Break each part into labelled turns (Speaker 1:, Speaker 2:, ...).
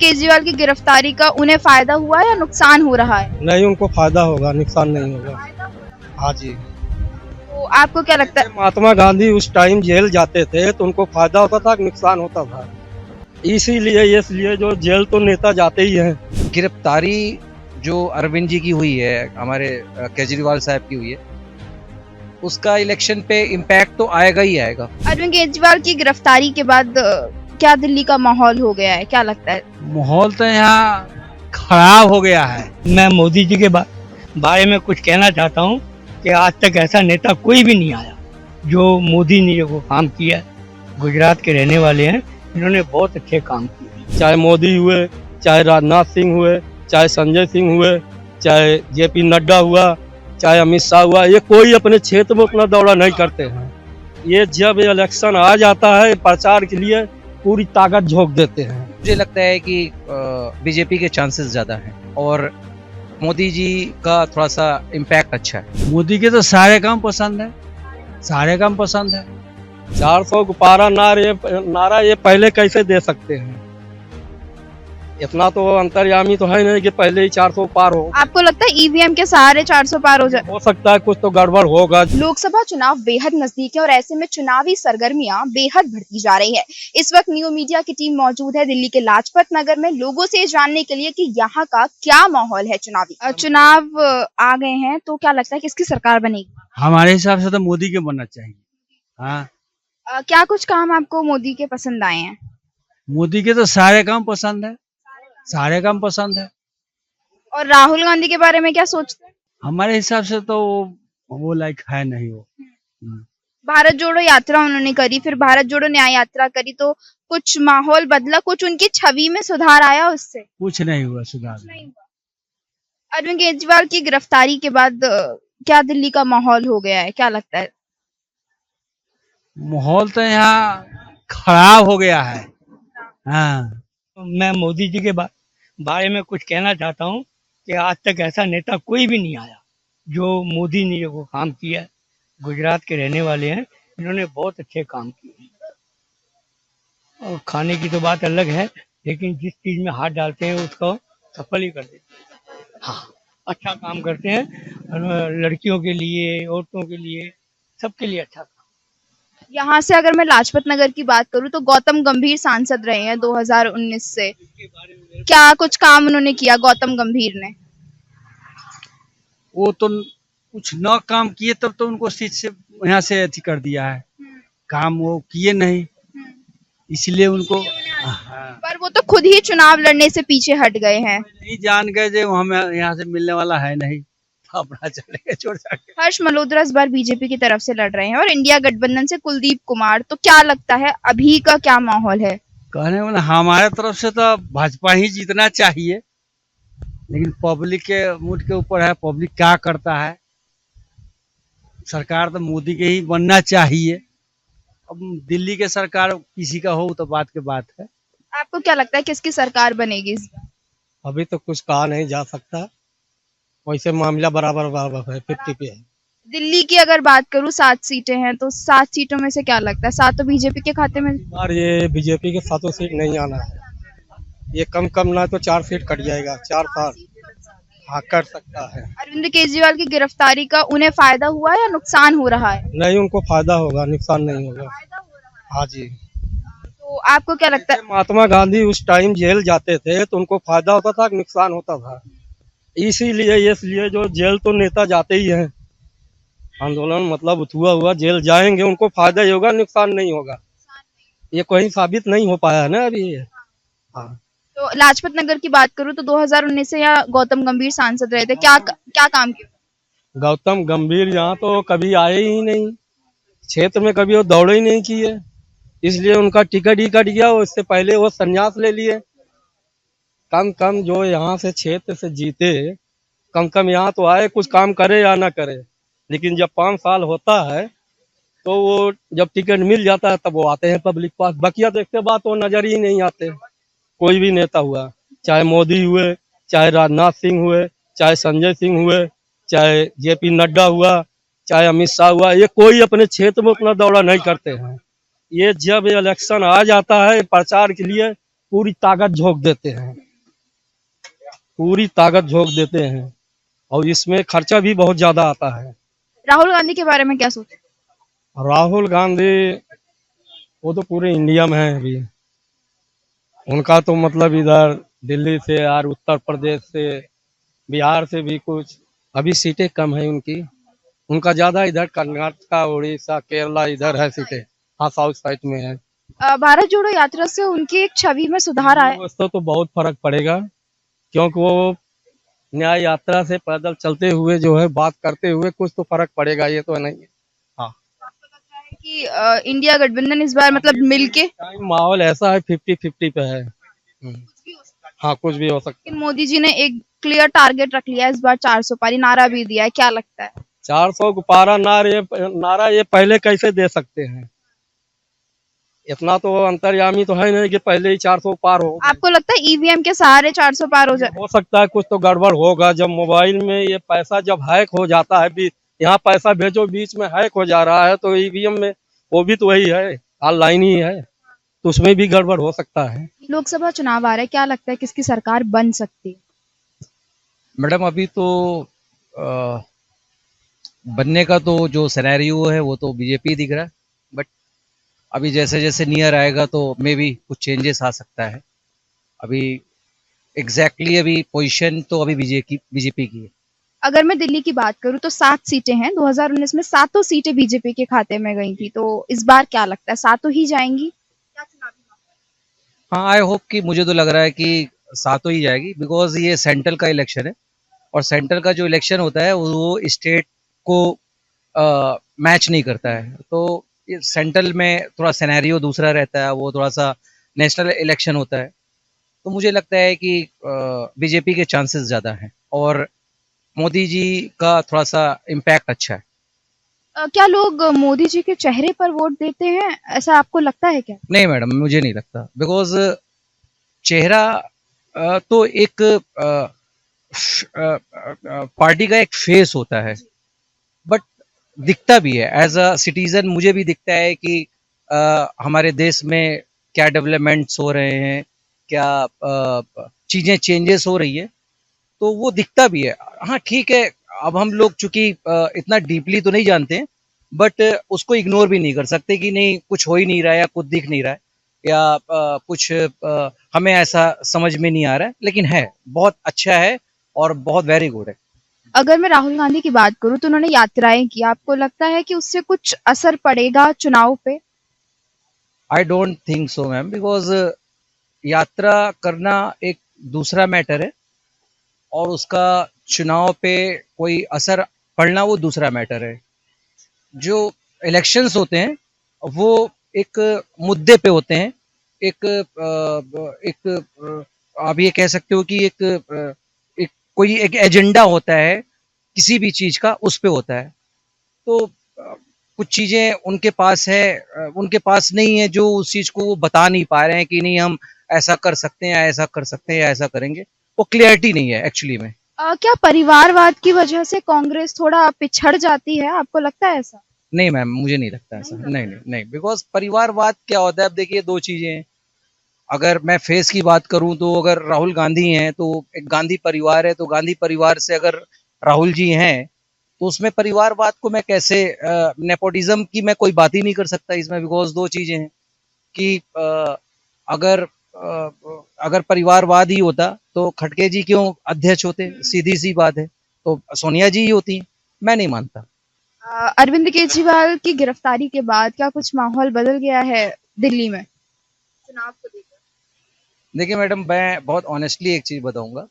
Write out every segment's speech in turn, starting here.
Speaker 1: केजरीवाल की गिरफ्तारी का उन्हें फायदा हुआ या नुकसान हो रहा है?
Speaker 2: नहीं, उनको फायदा होगा, नुकसान नहीं होगा। हाँ जी।
Speaker 1: तो आपको क्या लगता है?
Speaker 2: महात्मा गांधी उस टाइम जेल जाते थे तो उनको फायदा होता था कि नुकसान होता था। इसीलिए इसलिए जो जेल तो नेता जाते ही हैं।
Speaker 3: गिरफ्तारी जो अरविंद जी की हुई है, हमारे केजरीवाल साहब की हुई है, उसका इलेक्शन पे इम्पैक्ट तो आएगा ही आएगा।
Speaker 1: अरविंद केजरीवाल की गिरफ्तारी के बाद क्या दिल्ली का माहौल हो गया है, क्या लगता है?
Speaker 4: माहौल तो यहाँ खराब हो गया है। मैं मोदी जी के बारे में कुछ कहना चाहता हूँ कि आज तक ऐसा नेता कोई भी नहीं आया जो मोदी ने जो काम किया। गुजरात के रहने वाले हैं, इन्होंने बहुत अच्छे काम किए।
Speaker 2: चाहे मोदी हुए, चाहे राजनाथ सिंह हुए, चाहे संजय सिंह हुए, चाहे जेपी नड्डा हुआ, चाहे अमित शाह हुआ, ये कोई अपने क्षेत्र में उतना दौरा नहीं करते हैं। ये जब इलेक्शन आ जाता है प्रचार के लिए पूरी ताकत झोंक देते हैं।
Speaker 3: मुझे लगता है कि बीजेपी के चांसेस ज्यादा हैं और मोदी जी का थोड़ा सा इम्पैक्ट अच्छा है।
Speaker 4: मोदी के तो सारे काम पसंद है, सारे काम पसंद है।
Speaker 2: 400 को पारा नारा ये पहले कैसे दे सकते हैं? इतना तो अंतर्यामी तो है नहीं कि पहले ही 400 पार हो।
Speaker 1: आपको लगता है ईवीएम के सहारे 400 पार हो जाए?
Speaker 2: हो सकता है कुछ तो गड़बड़ होगा।
Speaker 1: लोकसभा चुनाव बेहद नजदीक है और ऐसे में चुनावी सरगर्मियां बेहद बढ़ती जा रही है। इस वक्त न्यू मीडिया की टीम मौजूद है दिल्ली के लाजपत नगर में लोगों से जानने के लिए कि यहाँ का क्या माहौल है चुनावी। चुनाव आ गए हैं तो क्या लगता है किसकी सरकार बनेगी?
Speaker 4: हमारे हिसाब से तो मोदी के बनना चाहिए। हाँ,
Speaker 1: क्या कुछ काम आपको मोदी के पसंद आए हैं?
Speaker 4: मोदी के तो सारे काम पसंद है, सारे काम पसंद है।
Speaker 1: और राहुल गांधी के बारे में क्या सोचते हैं?
Speaker 4: हमारे हिसाब से तो वो लाइक है नहीं वो।
Speaker 1: भारत जोड़ो यात्रा उन्होंने करी, फिर भारत जोड़ो न्याय यात्रा करी, तो कुछ माहौल बदला, कुछ उनकी छवि में सुधार आया उससे?
Speaker 4: कुछ नहीं हुआ सुधार।
Speaker 1: अरविंद केजरीवाल की गिरफ्तारी के बाद क्या दिल्ली का माहौल हो गया है, क्या लगता है?
Speaker 4: माहौल तो यहाँ खराब हो गया है। हाँ, मैं मोदी जी के बारे में कुछ कहना चाहता हूँ कि आज तक ऐसा नेता कोई भी नहीं आया जो मोदी ने जो काम किया। गुजरात के रहने वाले हैं, इन्होंने बहुत अच्छे काम किए। और खाने की तो बात अलग है, लेकिन जिस चीज में हाथ डालते हैं उसको सफल ही कर देते हैं। हाँ, अच्छा काम करते हैं और लड़कियों के लिए, औरतों के लिए, सबके लिए अच्छा काम।
Speaker 1: यहाँ से अगर मैं लाजपत नगर की बात करूँ तो गौतम गंभीर सांसद रहे हैं 2019 से। क्या कुछ काम उन्होंने किया गौतम गंभीर ने?
Speaker 4: वो तो कुछ न काम किए तब तो उनको सीट से यहाँ से अथी कर दिया है। काम वो किए नहीं, इसलिए उनको
Speaker 1: पर वो तो खुद ही चुनाव लड़ने से पीछे हट गए हैं।
Speaker 4: नहीं जान गए जो हमें यहाँ से मिलने वाला है नहीं, तो अपना चलेगा छोड़ के।
Speaker 1: हर्ष मल्होत्रा इस बार बीजेपी की तरफ से लड़ रहे हैं और इंडिया गठबंधन से कुलदीप कुमार, तो क्या लगता है अभी का क्या माहौल है?
Speaker 4: कहने वाला हमारे तरफ से तो भाजपा ही जीतना चाहिए, लेकिन पब्लिक के मूड के ऊपर है, पब्लिक क्या करता है। सरकार तो मोदी के ही बनना चाहिए। अब दिल्ली के सरकार किसी का हो तो बात के बात है।
Speaker 1: आपको क्या लगता है किसकी सरकार बनेगी इस बार?
Speaker 2: अभी तो कुछ कहा नहीं जा सकता, वैसे मामला बराबर बराबर है, 50 पे है।
Speaker 1: दिल्ली की अगर बात करूं 7 सीटें हैं तो 7 सीटों में से क्या लगता है 7 तो बीजेपी के खाते में?
Speaker 2: और ये बीजेपी के 7 सीट नहीं आना है, ये कम ना तो 4 सीट कट जाएगा, 4-5 हाँ कर सकता है।
Speaker 1: अरविंद केजरीवाल की गिरफ्तारी का उन्हें फायदा हुआ या नुकसान हो रहा है?
Speaker 2: नहीं, उनको फायदा होगा, नुकसान नहीं होगा। हाँ जी।
Speaker 1: तो आपको क्या लगता है?
Speaker 2: महात्मा गांधी उस टाइम जेल जाते थे तो उनको फायदा होता था कि नुकसान होता था। इसीलिए इसलिए जो जेल तो नेता जाते ही हैं। आंदोलन मतलब हुआ जेल जाएंगे, उनको फायदा ही होगा, नुकसान नहीं होगा। ये कहीं साबित नहीं हो पाया है ना अभी। हाँ,
Speaker 1: तो लाजपत नगर की बात करूं तो 2019 से यहाँ गौतम गंभीर सांसद रहे थे, क्या काम किया?
Speaker 2: गौतम गंभीर यहाँ तो कभी आए ही नहीं, क्षेत्र में कभी वो दौड़े ही नहीं किए, इसलिए उनका टिकट ही कट गया। उससे पहले वो संन्यास ले लिए। कम जो यहाँ से क्षेत्र से जीते, कम यहाँ तो आए, कुछ काम करे या ना करे, लेकिन जब 5 साल होता है तो वो जब टिकट मिल जाता है तब वो आते हैं पब्लिक पास। बकिया देखते बाद वो नजर ही नहीं आते। कोई भी नेता हुआ, चाहे मोदी हुए, चाहे राजनाथ सिंह हुए, चाहे संजय सिंह हुए, चाहे जेपी नड्डा हुआ, चाहे अमित शाह हुआ, ये कोई अपने क्षेत्र में उतना दौरा नहीं करते हैं। ये जब इलेक्शन आ जाता है प्रचार के लिए पूरी ताकत झोंक देते हैं, पूरी ताकत झोंक देते हैं, और इसमें खर्चा भी बहुत ज्यादा आता है।
Speaker 1: राहुल गांधी के बारे में क्या सोचते हैं?
Speaker 2: राहुल गांधी वो तो पूरे इंडिया में है अभी, उनका तो मतलब इधर दिल्ली से और उत्तर प्रदेश से बिहार से भी कुछ अभी सीटें कम है उनकी, उनका ज्यादा इधर कर्नाटका उड़ीसा केरला इधर है सीटें, हाँ साउथ साइड में है।
Speaker 1: भारत जोड़ो यात्रा से उनकी एक छवि में सुधार आया।
Speaker 2: उससे तो बहुत फर्क पड़ेगा, क्योंकि वो न्याय यात्रा से पैदल चलते हुए जो है बात करते हुए कुछ तो फर्क पड़ेगा, ये तो नहीं है। हाँ,
Speaker 1: आपको लगता है कि इंडिया गठबंधन इस बार मतलब मिलके
Speaker 2: टाइम माहौल ऐसा है 50-50 पे है। हाँ, कुछ भी हो सकता है।
Speaker 1: लेकिन मोदी जी ने एक क्लियर टारगेट रख लिया है, इस बार 400 पारी नारा भी दिया है, क्या लगता है?
Speaker 2: 400 को पारा नारा ये पहले कैसे दे सकते हैं? इतना तो अंतर्यामी तो है नहीं कि पहले ही 400 पार हो।
Speaker 1: आपको लगता है ईवीएम के सहारे 400 पार हो जाए?
Speaker 2: हो सकता है कुछ तो गड़बड़ होगा, जब मोबाइल में ये पैसा जब हैक हो जाता है, यहाँ पैसा भेजो बीच में हैक हो जा रहा है, तो ईवीएम में वो भी तो वही है, ऑनलाइन ही है, तो उसमें भी गड़बड़ हो सकता है।
Speaker 1: लोकसभा चुनाव आ रहा है, क्या लगता है किसकी सरकार बन सकती है?
Speaker 3: मैडम अभी तो अ, बनने का तो जो सिनेरियो है वो तो बीजेपी दिख रहा है, बट अभी जैसे जैसे नियर आएगा तो मे बी कुछ चेंजेस आ सकता है। अभी एग्जैक्टली अभी पोजीशन तो अभी बीजेपी की है।
Speaker 1: अगर मैं दिल्ली की बात करूं तो 7 सीटें हैं, 2019 में सातों सीटें बीजेपी के खाते में गई थी, तो इस बार क्या लगता है सातों ही जाएंगी?
Speaker 3: हाँ, आई होप कि मुझे तो लग रहा है कि सातों ही जाएगी, बिकॉज ये सेंट्रल का इलेक्शन है और सेंट्रल का जो इलेक्शन होता है वो स्टेट को मैच नहीं करता है, तो ये सेंट्रल में थोड़ा सिनेरियो दूसरा रहता है, वो थोड़ा सा नेशनल इलेक्शन होता है, तो मुझे लगता है कि बीजेपी के चांसेस ज़्यादा हैं और मोदी जी का थोड़ा सा इम्पैक्ट अच्छा है।
Speaker 1: क्या लोग मोदी जी के चेहरे पर वोट देते हैं, ऐसा आपको लगता है क्या?
Speaker 3: नहीं मैडम, मुझे नहीं लगता, बिकॉज चेहरा तो एक पार्टी का एक फेस होता है, बट दिखता भी है एज अ सिटीजन, मुझे भी दिखता है कि हमारे देश में क्या डेवलपमेंट्स हो रहे हैं, क्या चीज़ें चेंजेस हो रही है, तो वो दिखता भी है। हाँ ठीक है, अब हम लोग चूंकि इतना डीपली तो नहीं जानते हैं, बट उसको इग्नोर भी नहीं कर सकते कि नहीं कुछ हो ही नहीं रहा है या कुछ दिख नहीं रहा है या कुछ हमें ऐसा समझ में नहीं आ रहा है, लेकिन है बहुत अच्छा है और बहुत वेरी गुड है।
Speaker 1: अगर मैं राहुल गांधी की बात करूं तो उन्होंने यात्राएं की, आपको लगता है कि उससे कुछ असर पड़ेगा चुनाव पे?
Speaker 3: I don't think so ma'am, because यात्रा करना एक दूसरा मैटर है और उसका चुनाव पे कोई असर पड़ना वो दूसरा मैटर है। जो इलेक्शंस होते हैं वो एक मुद्दे पे होते हैं, एक आप ये कह सकते हो कि एक कोई एक एजेंडा होता है किसी भी चीज का, उस पे होता है, तो कुछ चीजें उनके पास है, उनके पास नहीं है, जो उस चीज को वो बता नहीं पा रहे हैं कि नहीं हम ऐसा कर सकते हैं या ऐसा कर सकते हैं या ऐसा करेंगे, वो क्लियरिटी नहीं है एक्चुअली में।
Speaker 1: क्या परिवारवाद की वजह से कांग्रेस थोड़ा पिछड़ जाती है, आपको लगता है ऐसा?
Speaker 3: नहीं मैम, मुझे नहीं लगता ऐसा, नहीं नहीं नहीं, बिकॉज परिवारवाद क्या होता है, अब देखिए दो चीजें हैं, अगर मैं फेस की बात करूं तो अगर राहुल गांधी हैं तो एक गांधी परिवार है, तो गांधी परिवार से अगर राहुल जी हैं तो उसमें परिवारवाद को मैं कैसे, नेपोटिज्म की मैं कोई बात ही नहीं कर सकता इसमें, बिकॉज दो चीजें हैं कि अगर अगर परिवारवाद ही होता तो खड़गे जी क्यों अध्यक्ष होते, सीधी सी बात है, तो सोनिया जी ही होती, मैं नहीं मानता।
Speaker 1: अरविंद केजरीवाल की गिरफ्तारी के बाद क्या कुछ माहौल बदल गया है दिल्ली में चुनाव को लेकर?
Speaker 3: देखिए मैडम, मैं बहुत ऑनेस्टली एक चीज बताऊंगा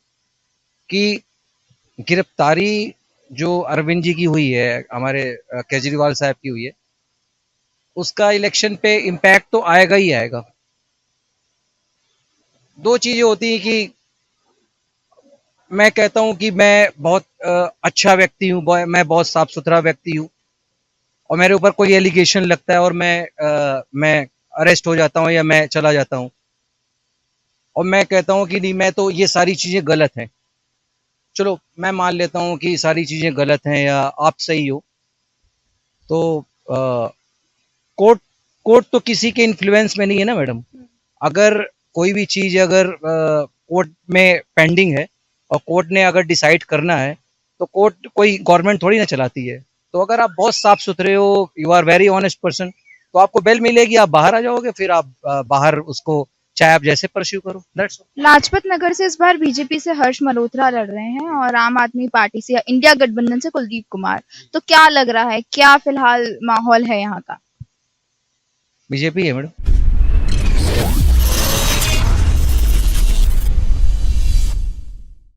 Speaker 3: कि गिरफ्तारी जो अरविंद जी की हुई है, हमारे केजरीवाल साहब की हुई है, उसका इलेक्शन पे इम्पैक्ट तो आएगा ही आएगा। दो चीजें होती हैं कि मैं कहता हूं कि मैं बहुत अच्छा व्यक्ति हूं, मैं बहुत साफ सुथरा व्यक्ति हूं और मेरे ऊपर कोई एलिगेशन लगता है और मैं अरेस्ट हो जाता हूं या मैं चला जाता हूं और मैं कहता हूं कि नहीं, मैं तो ये सारी चीजें गलत हैं, चलो मैं मान लेता हूं कि सारी चीजें गलत हैं या आप सही हो, तो कोर्ट कोर्ट तो किसी के इन्फ्लुएंस में नहीं है ना मैडम। अगर कोई भी चीज अगर कोर्ट में पेंडिंग है और कोर्ट ने अगर डिसाइड करना है तो कोर्ट कोई गवर्नमेंट थोड़ी ना चलाती है। तो अगर आप बहुत साफ सुथरे हो, you are very honest person, तो आपको बेल मिलेगी, आप बाहर आ जाओगे, फिर आप बाहर उसको चाहे आप जैसे परस्यू करो। दैट्स
Speaker 1: लाजपत नगर से इस बार बीजेपी से हर्ष मल्होत्रा लड़ रहे हैं और आम आदमी पार्टी से या इंडिया गठबंधन से कुलदीप कुमार। तो क्या लग रहा है, क्या फिलहाल माहौल है यहाँ का?
Speaker 3: बीजेपी है मैडम।